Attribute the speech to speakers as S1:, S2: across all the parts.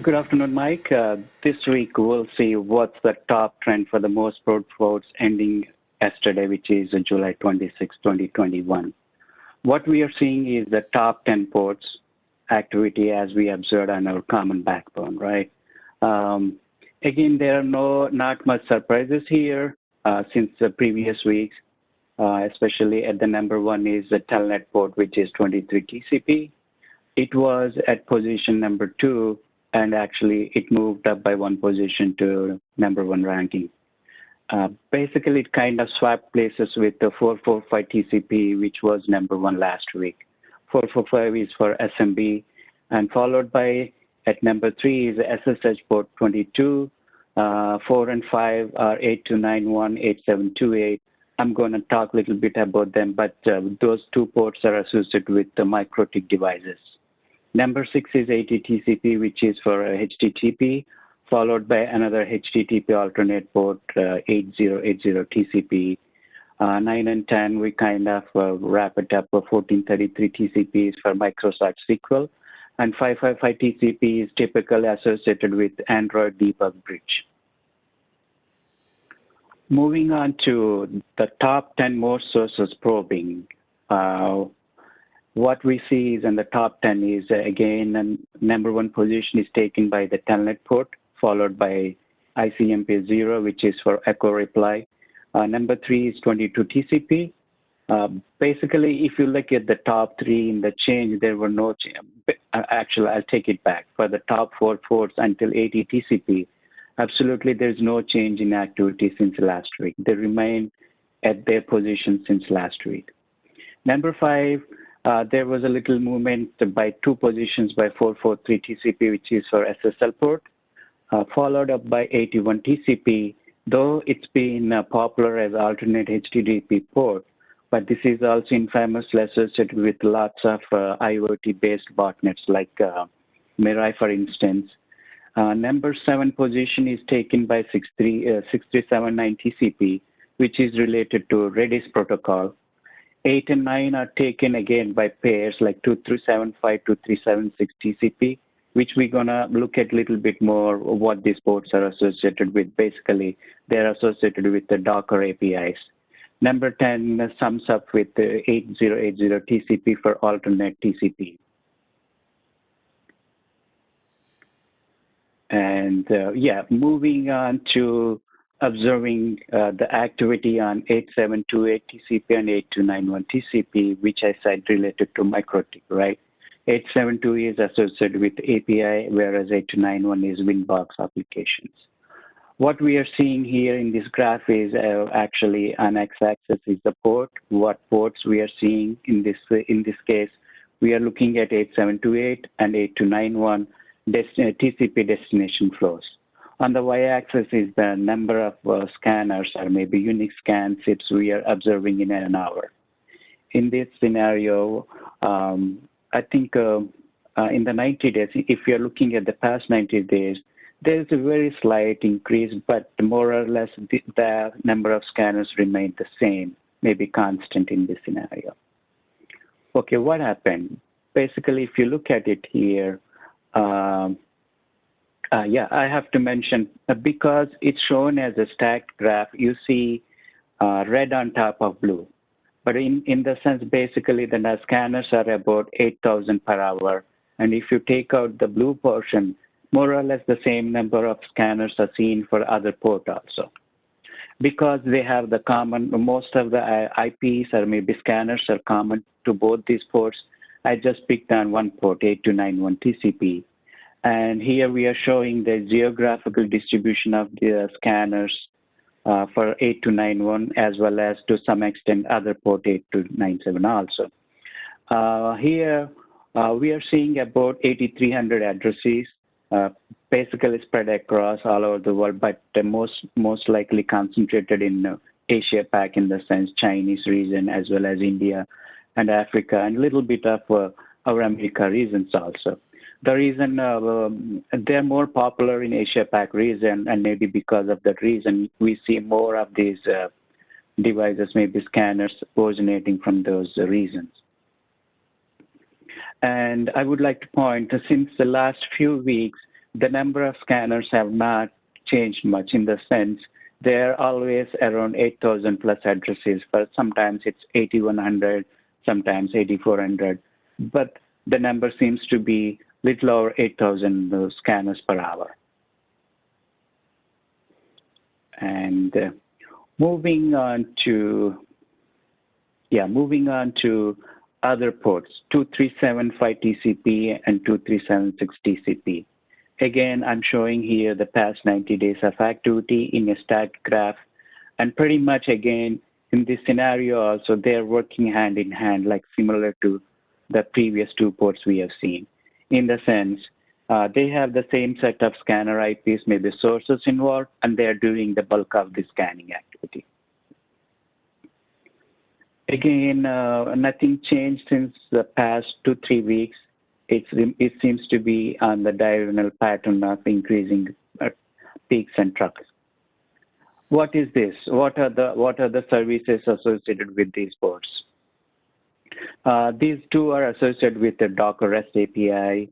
S1: Good afternoon, Mike. This week we'll see what's the top trend for the most port votes ending yesterday, which is July 26, 2021. What we are seeing is the top 10 ports activity as we observed on our common backbone, right? Again, there are not much surprises here since the previous weeks, especially at the number one is the Telnet port, which is 23 TCP. It was at position number 2, and actually it moved up by one position to number 1 ranking. Basically, it kind of swapped places with the 445 TCP, which was number 1 last week. 445 is for SMB, and followed by at number 3 is SSH port 22. 4 and 5 are 8291, 8728. I'm going to talk a little bit about them, but those two ports are associated with the MikroTik devices. Number 6 is AT-TCP, which is for HTTP, followed by another HTTP alternate port, 8080 TCP. 9 and 10, we kind of wrap it up. 1433 TCP is for Microsoft SQL, and 555 TCP is typically associated with Android debug bridge. Moving on to the top 10 most sources probing. What we see is in the top 10 is, again, number 1 position is taken by the Telnet port, followed by ICMP 0, which is for echo reply. Number 3 is 22 TCP. Basically, if you look at the top 3 in the change, there were no change. Actually, I'll take it back. For the top 4 ports until AT TCP, absolutely there's no change in activity since last week. They remain at their position since last week. Number 5, there was a little movement by 2 positions by 443 TCP, which is for SSL port, followed up by 81 TCP, though it's been popular as alternate HTTP port, but this is also infamously associated with lots of IoT-based botnets like Mirai, for instance. Number 7 position is taken by 6379 TCP, which is related to Redis protocol. 8 and 9 are taken again by pairs like 2375 to 376 TCP, which we're going to look at a little bit more what these ports are associated with. Basically, they're associated with the Docker APIs. Number 10 sums up with 8080 TCP for alternate TCP. And moving on to observing the activity on 8728 TCP and 8291 TCP, which I said related to MikroTik, right? 872 is associated with API, whereas 8291 is Winbox applications. What we are seeing here in this graph is actually on x-axis is the port. What ports we are seeing in this case, we are looking at 8728 and 8291 TCP destination flows. On the y-axis is the number of scanners or maybe unique scan sets we are observing in an hour. In this scenario, I think in the 90 days, if you're looking at the past 90 days, there's a very slight increase, but more or less the number of scanners remained the same, maybe constant in this scenario. Okay, what happened? Basically, if you look at it here, I have to mention, because it's shown as a stacked graph, you see red on top of blue. But in the sense, basically, the scanners are about 8,000 per hour. And if you take out the blue portion, more or less the same number of scanners are seen for other port also. Because they have the common, most of the IPs or maybe scanners are common to both these ports, I just picked on one port, 8291 TCP. And here we are showing the geographical distribution of the scanners for 8291 as well as to some extent other port 8297 also. Here we are seeing about 8,300 addresses basically spread across all over the world, but most likely concentrated in Asia Pac in the sense Chinese region as well as India and Africa and a little bit of our America regions also. The reason they're more popular in Asia Pac region, and maybe because of that reason, we see more of these devices, maybe scanners originating from those regions. And I would like to point, since the last few weeks, the number of scanners have not changed much in the sense they're always around 8,000 plus addresses, but sometimes it's 8,100, sometimes 8,400, but the number seems to be little over 8,000 scanners per hour. And moving on to other ports, 2375 TCP and 2376 TCP. Again, I'm showing here the past 90 days of activity in a static graph. And pretty much, again, in this scenario also, they're working hand in hand, like similar to the previous two ports we have seen. In the sense, they have the same set of scanner IPs, maybe sources involved, and they're doing the bulk of the scanning activity. Again, nothing changed since the past 2-3 weeks. It seems to be on the diagonal pattern of increasing peaks and troughs. What is this? What are the services associated with these ports? These two are associated with the Docker REST API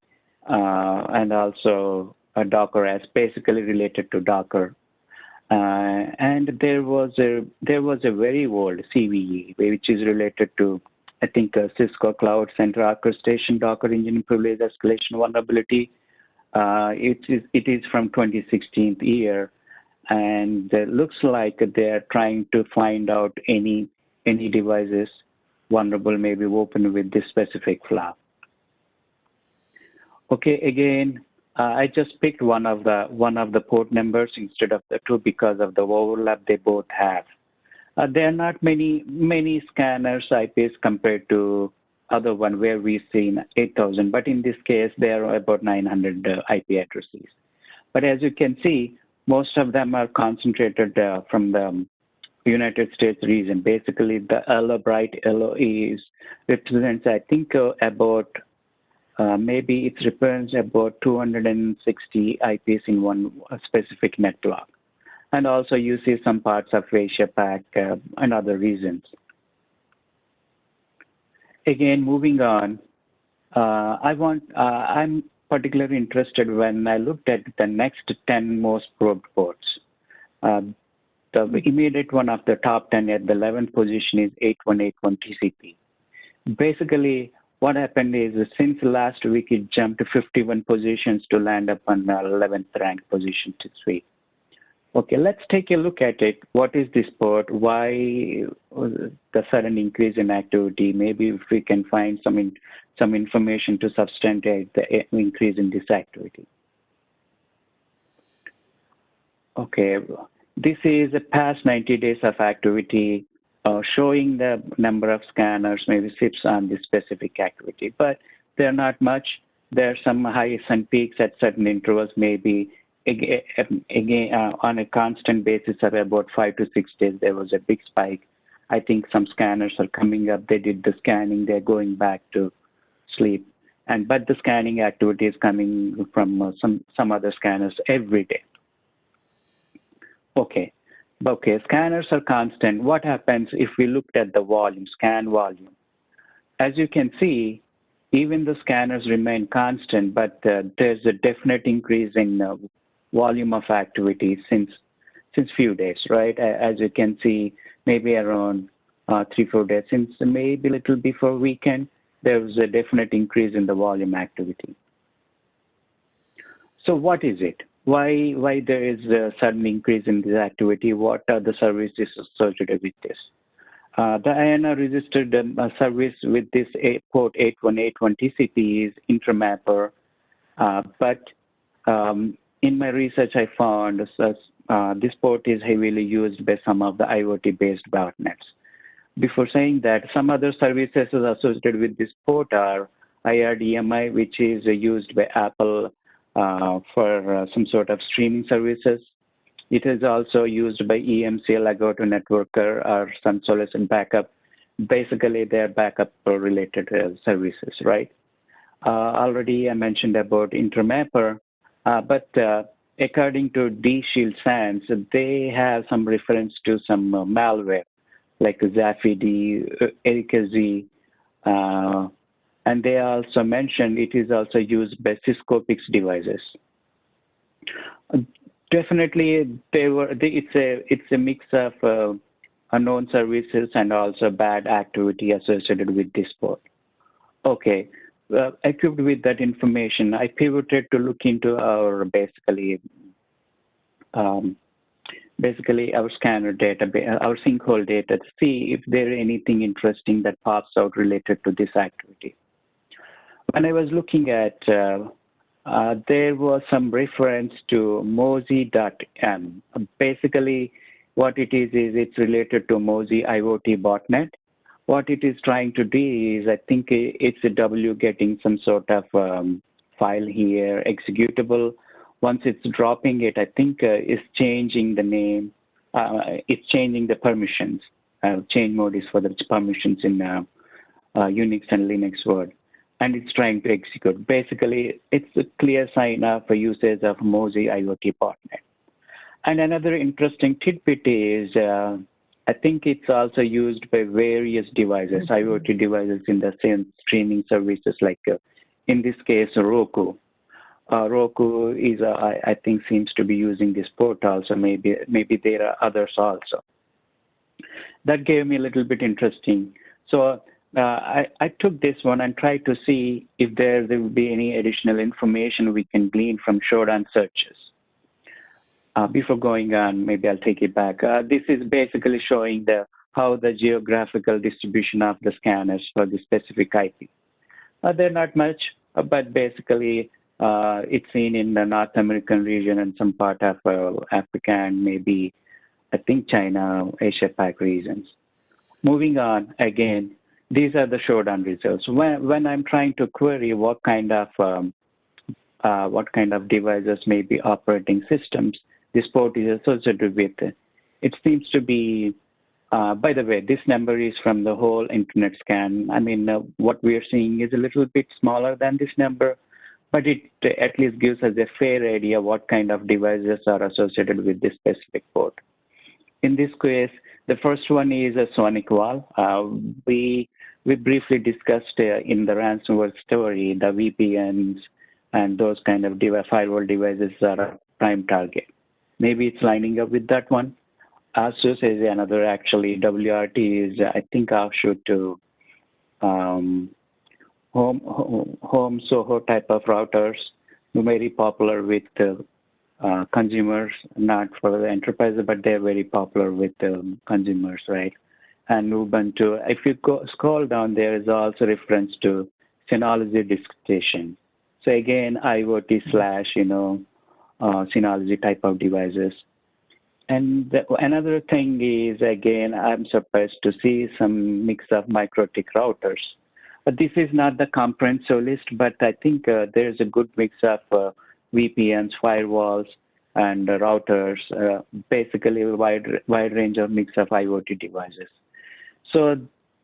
S1: and also a Docker S, basically related to Docker. And there was a very old CVE which is related to, I think, Cisco Cloud Center Orchestration Docker Engine Privilege Escalation Vulnerability. It is from 2016 year, and it looks like they're trying to find out any devices vulnerable, maybe open with this specific flaw. Okay, again, I just picked one of the port numbers instead of the two because of the overlap they both have. There are not many scanners IPs compared to other one where we've seen 8,000, but in this case there are about 900 IP addresses. But as you can see, most of them are concentrated from the United States region. Basically, the yellow, bright yellow represents, I think, about maybe it represents about 260 IPs in one specific network. And also you see some parts of Asia Pac and other regions. Again, moving on, I'm particularly interested when I looked at the next 10 most probed ports. The immediate one of the top 10 at the 11th position is 8181 TCP. Basically, what happened is since last week, it jumped to 51 positions to land up on the 11th ranked position this week. Okay, let's take a look at it. What is this port? Why the sudden increase in activity? Maybe if we can find some information to substantiate the increase in this activity. Okay, this is the past 90 days of activity showing the number of scanners, maybe SIPs on this specific activity, but they're not much. There are some highs and peaks at certain intervals, maybe again on a constant basis of about 5 to 6 days, there was a big spike. I think some scanners are coming up. They did the scanning. They're going back to sleep. But the scanning activity is coming from some other scanners every day. Okay, scanners are constant. What happens if we looked at the volume, scan volume? As you can see, even the scanners remain constant, but there's a definite increase in volume of activity since few days, right? As you can see, maybe around 3-4 days, since maybe a little before weekend, there was a definite increase in the volume activity. So what is it? Why there is a sudden increase in this activity? What are the services associated with this? The INR registered service with this port 8181 TCP is Intermapper, but in my research I found this port is heavily used by some of the IoT-based botnets. Before saying that, some other services associated with this port are IRDMI, which is used by Apple for some sort of streaming services. It is also used by EMC, Legato Networker, or some solution backup. Basically, they're backup related services, right? Already I mentioned about Intermapper, but according to D-Shield Sans, they have some reference to some malware like Zafidi, Erika Z, and they also mentioned it is also used by Cisco Pix devices. Definitely, it's a mix of unknown services and also bad activity associated with this port. Okay. Equipped with that information, I pivoted to look into our um, basically our scanner data, our sinkhole data, to see if there is anything interesting that pops out related to this activity. When I was looking at, there was some reference to Mozy.m. Basically, what it is it's related to Mozy IoT botnet. What it is trying to do is, I think it's a W getting some sort of file here, executable. Once it's dropping it, I think it's changing the name. It's changing the permissions. Change mode is for the permissions in Unix and Linux world. And it's trying to execute. Basically, it's a clear sign of usage of Mozy IoT botnet. And another interesting tidbit is, I think it's also used by various devices, IoT devices in the same streaming services, like in this case, Roku. Roku is, I think, seems to be using this port also. Maybe there are others also. That gave me a little bit interesting. So I took this one and tried to see if there will be any additional information we can glean from Showdown Searches. Before going on, maybe I'll take it back. This is basically showing how the geographical distribution of the scanners for the specific IP. They're not much, but basically it's seen in the North American region and some part of Africa and maybe, I think, China, Asia-Pac regions. Moving on, again, these are the Showdown results. When I'm trying to query what kind of devices may be operating systems this port is associated with, it seems to be, by the way, this number is from the whole internet scan. I mean, what we are seeing is a little bit smaller than this number, but it at least gives us a fair idea what kind of devices are associated with this specific port. In this case, the first one is a sonic wall. We briefly discussed in the ransomware story the VPNs and those kind of firewall devices are a prime target. Maybe it's lining up with that one. ASUS is another, actually. WRT is, I think, offshoot to home Soho type of routers, very popular with consumers, not for the enterprise, but they're very popular with consumers, right? And Ubuntu. If you scroll down, there is also reference to Synology disk station. So again, IoT / Synology type of devices. And another thing is, again, I'm surprised to see some mix of MikroTik routers. But this is not the comprehensive list, but I think there's a good mix of VPNs, firewalls, and routers, basically a wide range of mix of IoT devices. So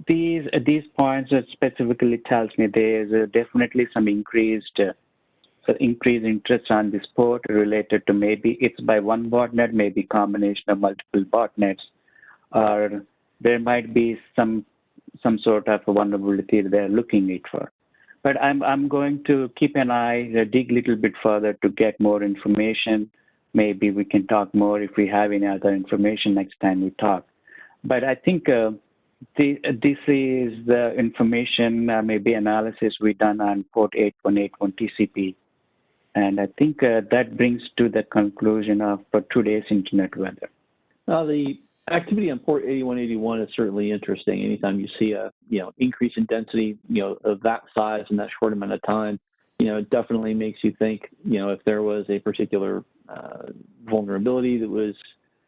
S1: these points specifically tells me there's definitely some increased interest on this port related to maybe it's by one botnet, maybe combination of multiple botnets, or there might be some sort of vulnerability they're looking it for. But I'm going to keep an eye, dig a little bit further to get more information. Maybe we can talk more if we have any other information next time we talk. But I think this is the information, maybe analysis we done on port 8181 TCP. And I think that brings to the conclusion of today's internet weather.
S2: The activity on port 8181 is certainly interesting. Anytime you see a increase in density, of that size in that short amount of time, it definitely makes you think, if there was a particular vulnerability that was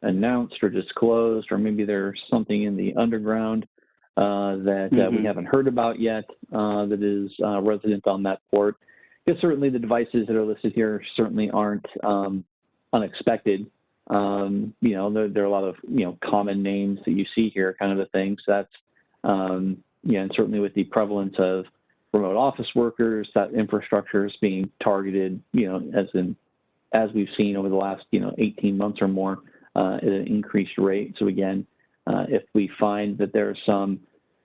S2: announced or disclosed, or maybe there's something in the underground that we haven't heard about yet that is resident on that port. Because certainly the devices that are listed here certainly aren't unexpected. There are a lot of common names that you see here, kind of a thing. So that's and certainly with the prevalence of remote office workers, that infrastructure is being targeted, as we've seen over the last 18 months or more at an increased rate. So again, if we find that there's some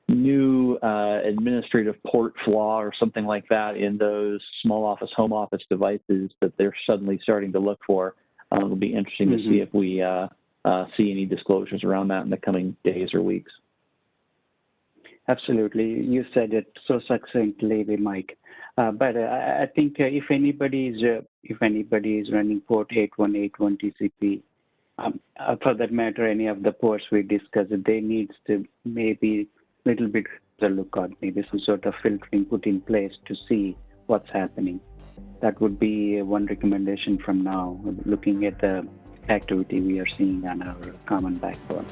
S2: new administrative port flaw or something like that in those small office, home office devices that they're suddenly starting to look for. It'll be interesting to see if we see any disclosures around that in the coming days or weeks.
S1: Absolutely. You said it so succinctly, Mike. But I think if anybody is running port 8181 TCP, for that matter, any of the ports we discussed, they needs to maybe a little bit of a look out, maybe some sort of filtering put in place to see what's happening. That would be one recommendation from now, looking at the activity we are seeing on our common backbone.